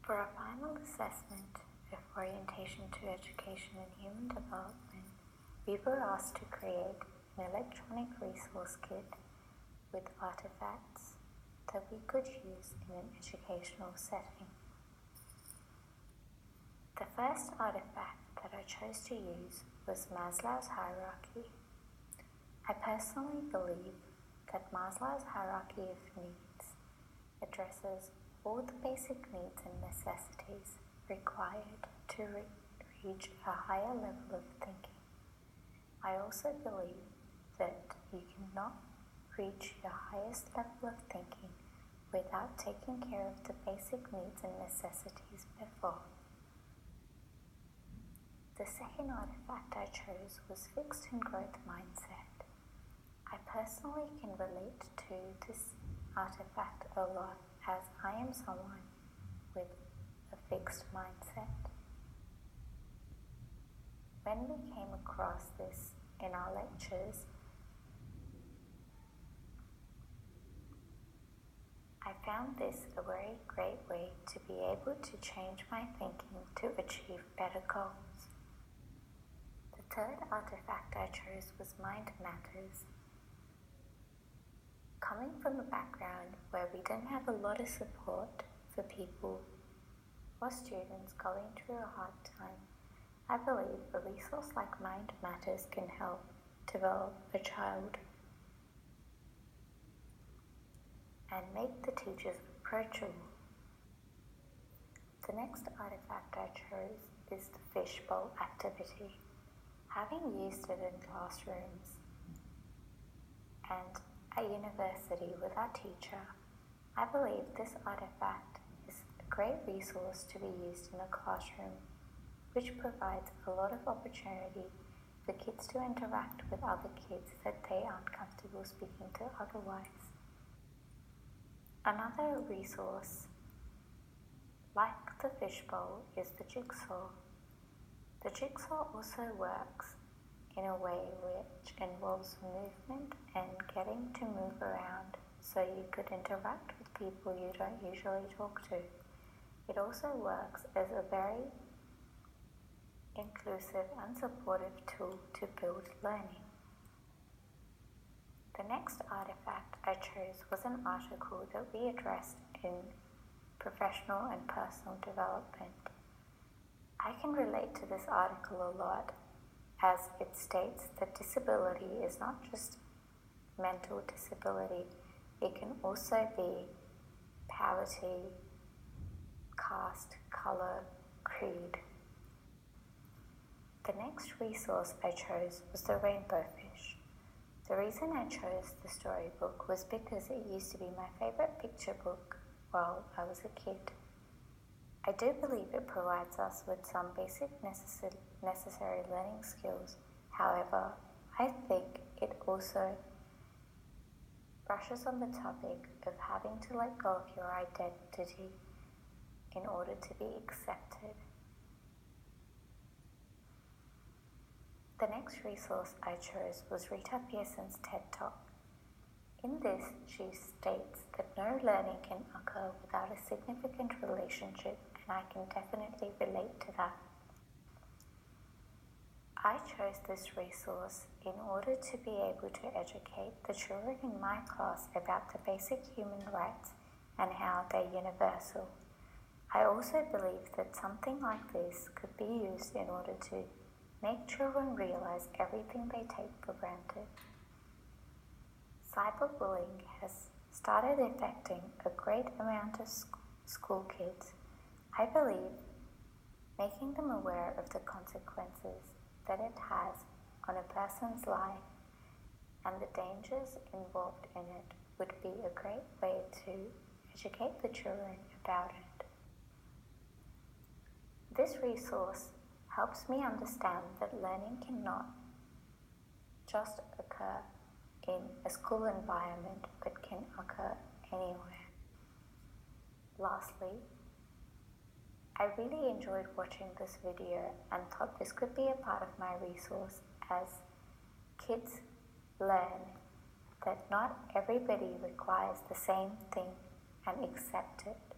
For a final assessment of orientation to education and human development, we were asked to create an electronic resource kit with artifacts that we could use in an educational setting. The first artifact that I chose to use was Maslow's hierarchy. I personally believe that Maslow's hierarchy of needs addresses all the basic needs and necessities required to reach a higher level of thinking. I also believe that you cannot reach your highest level of thinking without taking care of the basic needs and necessities before. The second artifact I chose was fixed and growth mindset. I personally can relate to this artifact a lot as I am someone with a fixed mindset. When we came across this in our lectures, I found this a very great way to be able to change my thinking to achieve better goals. The third artifact I chose was mind matters. Coming from a background where we didn't have a lot of support for people or students going through a hard time, I believe a resource like Mind Matters can help develop a child and make the teachers approachable. The next artifact I chose is the fishbowl activity. Having used it in classrooms and at university with our teacher, I believe this artifact is a great resource to be used in a classroom, which provides a lot of opportunity for kids to interact with other kids that they aren't comfortable speaking to otherwise. Another resource, like the fishbowl, is the jigsaw. The jigsaw also works in a way which involves movement and getting to move around so you could interact with people you don't usually talk to. It also works as a very inclusive and supportive tool to build learning. The next artifact I chose was an article that we addressed in professional and personal development. I can relate to this article a lot, as it states that disability is not just mental disability, it can also be poverty, caste, color, creed. The next resource I chose was the rainbow fish. The reason I chose the storybook was because it used to be my favorite picture book while I was a kid. I do believe it provides us with some basic necessary learning skills. However, I think it also brushes on the topic of having to let go of your identity in order to be accepted. The next resource I chose was Rita Pierson's TED Talk. In this, she states that no learning can occur without a significant relationship, and I can definitely relate to that. I chose this resource in order to be able to educate the children in my class about the basic human rights and how they're universal. I also believe that something like this could be used in order to make children realize everything they take for granted. Cyberbullying has started affecting a great amount of school kids. I believe making them aware of the consequences that it has on a person's life and the dangers involved in it would be a great way to educate the children about it. This resource helps me understand that learning cannot just occur in a school environment but can occur anywhere. Lastly, I really enjoyed watching this video and thought this could be a part of my resource as kids learn that not everybody requires the same thing and accept it.